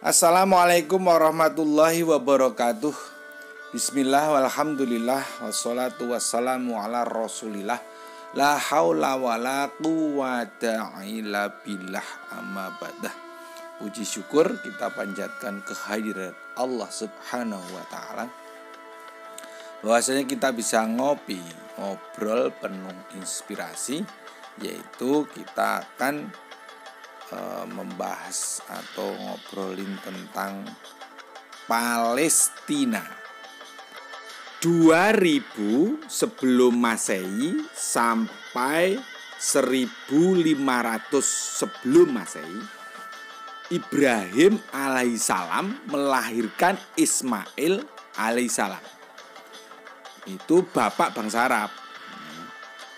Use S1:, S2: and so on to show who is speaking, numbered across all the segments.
S1: Assalamualaikum warahmatullahi wabarakatuh. Bismillah walhamdulillah wassalatu wassalamu ala rasulillah. La haula wa la quwata illa billah, amma ba'dah. Puji syukur kita panjatkan kehadirat Allah subhanahu wa ta'ala, bahwasanya kita bisa ngobrol penuh inspirasi, yaitu kita akan membahas atau ngobrolin tentang Palestina. 2000 sebelum Masehi sampai 1500 sebelum Masehi, Ibrahim alaihissalam melahirkan Ismail alaihissalam. Itu bapak bangsa Arab,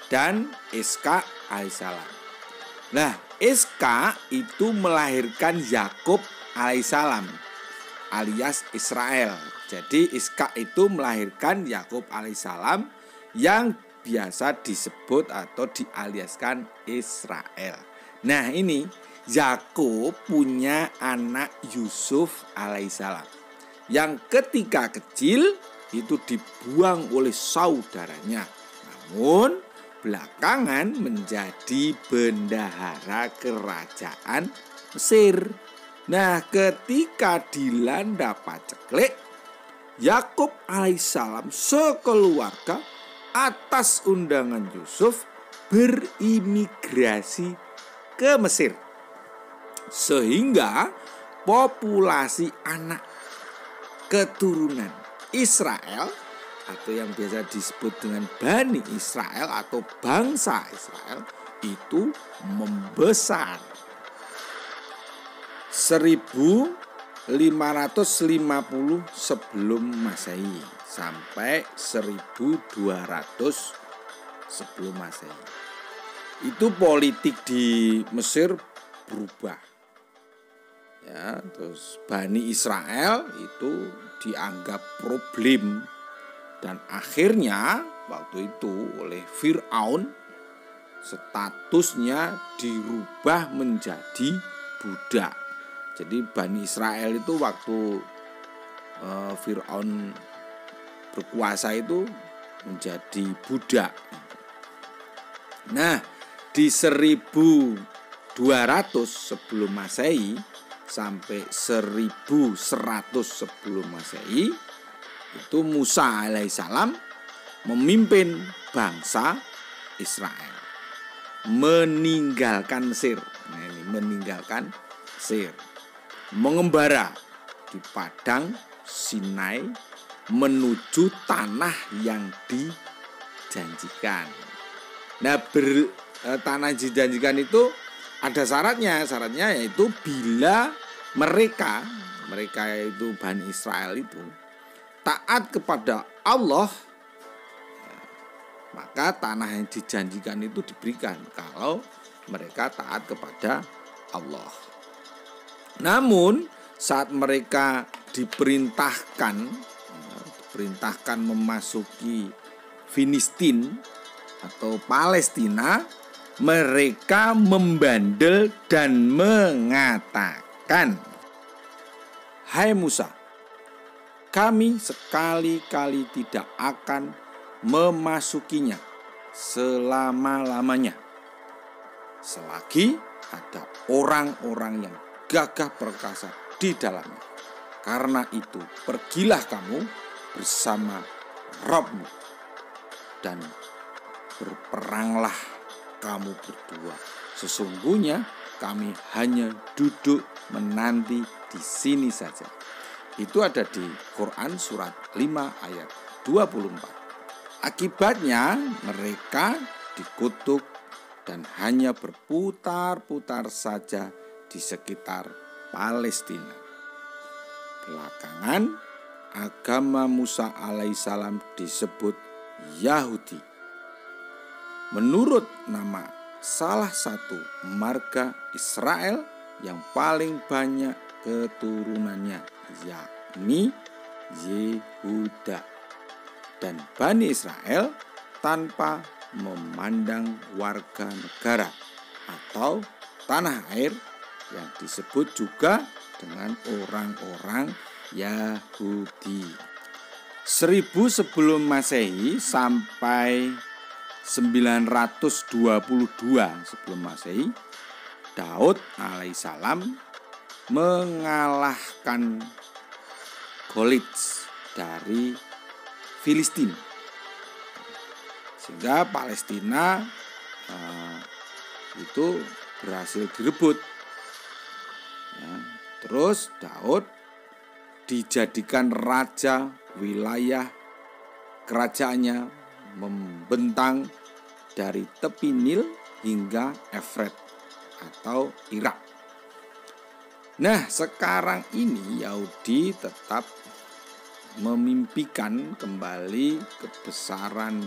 S1: dan Iskak alaihissalam. Nah, Iskak itu melahirkan Yakub alaihissalam alias Israel. Jadi Iskak itu melahirkan Yakub alaihissalam yang biasa disebut atau dialiaskan Israel. Nah, ini Yakub punya anak Yusuf alaihissalam yang ketika kecil itu dibuang oleh saudaranya, namun belakangan menjadi bendahara kerajaan Mesir. Nah, ketika dilanda paceklik, Yakub alaihissalam sekeluarga atas undangan Yusuf berimigrasi ke Mesir, sehingga populasi anak keturunan Israel atau yang biasa disebut dengan Bani Israel atau bangsa Israel itu membesar. 1550 sebelum Masehi sampai 1200 sebelum Masehi. Itu politik di Mesir berubah. Ya, terus Bani Israel itu dianggap problem. Dan akhirnya waktu itu oleh Fir'aun statusnya dirubah menjadi budak. Jadi Bani Israel itu waktu Fir'aun berkuasa itu menjadi budak. Nah, di 1200 sebelum Masehi sampai 1100 sebelum Masehi itu Musa alaihissalam memimpin bangsa Israel meninggalkan Mesir. Nah, ini meninggalkan Mesir, mengembara di padang Sinai menuju tanah yang dijanjikan. Nah, tanah dijanjikan itu ada syaratnya yaitu bila mereka itu Bani Israel itu taat kepada Allah, maka tanah yang dijanjikan itu diberikan kalau mereka taat kepada Allah. Namun saat mereka diperintahkan memasuki Filistin atau Palestina, mereka membandel dan mengatakan, "Hai Musa, kami sekali-kali tidak akan memasukinya selama-lamanya selagi ada orang-orang yang gagah perkasa di dalamnya. Karena itu pergilah kamu bersama Rabbmu dan berperanglah kamu berdua. Sesungguhnya kami hanya duduk menanti di sini saja." Itu ada di Quran surat 5 ayat 24. Akibatnya mereka dikutuk dan hanya berputar-putar saja di sekitar Palestina. Belakangan agama Musa alaihissalam disebut Yahudi. Menurut nama salah satu marga Israel yang paling banyak keturunannya, yakni Yehuda. Dan Bani Israel tanpa memandang warga negara atau tanah air yang disebut juga dengan orang-orang Yahudi. 1000 sebelum Masehi sampai 922 sebelum Masehi, Daud alaihissalam mengalahkan Goliat dari Filistin, sehingga Palestina itu berhasil direbut. Ya, terus Daud dijadikan raja, wilayah kerajaannya membentang dari tepi Nil hingga Efrat atau Irak. Nah, sekarang ini Yahudi tetap memimpikan kembali kebesaran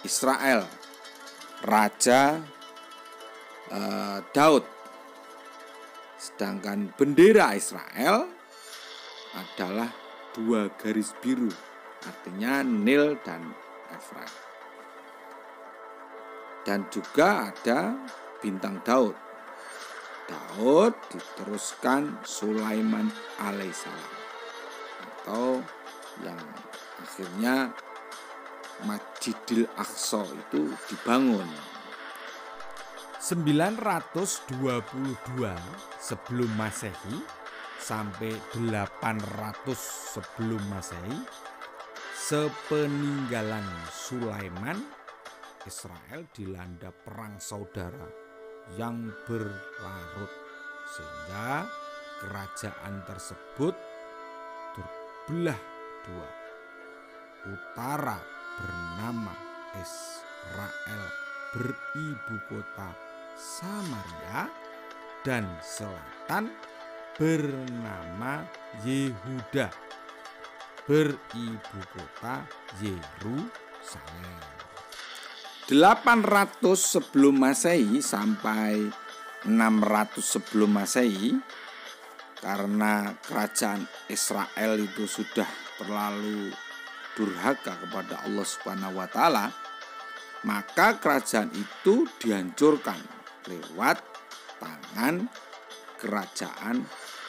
S1: Israel, Raja Daud. Sedangkan bendera Israel adalah 2 garis biru, artinya Nil dan Efrat. Dan juga ada bintang Daud. Daud diteruskan Sulaiman alaihissalam, atau yang akhirnya Masjidil Aqsa itu dibangun. 922 sebelum Masehi sampai 800 sebelum Masehi, sepeninggalan Sulaiman, Israel dilanda perang saudara yang berlarut, sehingga kerajaan tersebut terbelah 2. Utara bernama Israel, beribu kota Samaria, dan selatan bernama Yehuda, beribu kota Yerusalem. 800 sebelum Masehi sampai 600 sebelum Masehi, karena kerajaan Israel itu sudah terlalu durhaka kepada Allah Subhanahu wa taala, maka kerajaan itu dihancurkan lewat tangan kerajaan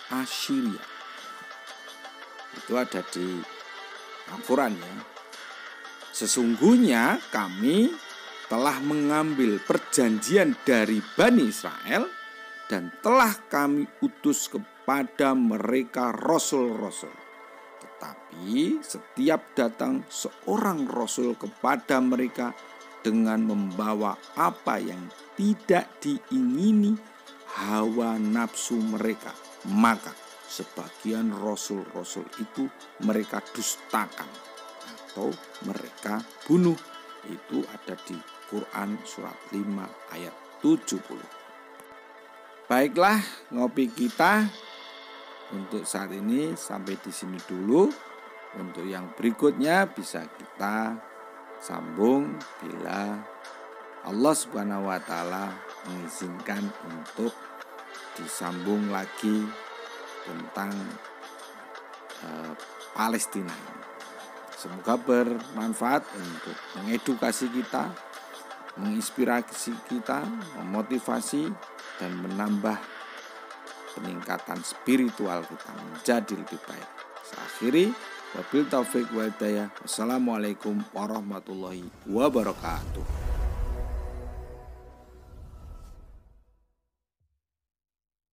S1: Assyria. Itu ada di Al-Quran ya. Sesungguhnya kami telah mengambil perjanjian dari Bani Israel dan telah kami utus kepada mereka rasul-rasul. Tetapi setiap datang seorang rasul kepada mereka dengan membawa apa yang tidak diingini hawa nafsu mereka, maka sebagian rasul-rasul itu mereka dustakan atau mereka bunuh. Itu ada di Quran surat 5 ayat 70. Baiklah, ngopi kita untuk saat ini sampai di sini dulu. Untuk yang berikutnya bisa kita sambung bila Allah Subhanahu wa taala mengizinkan untuk disambung lagi tentang Palestina. Semoga bermanfaat untuk mengedukasi kita, menginspirasi kita, memotivasi dan menambah peningkatan spiritual kita menjadi lebih baik. Saya akhiri, wabil taufik wal hidayah. Wassalamualaikum warahmatullahi wabarakatuh.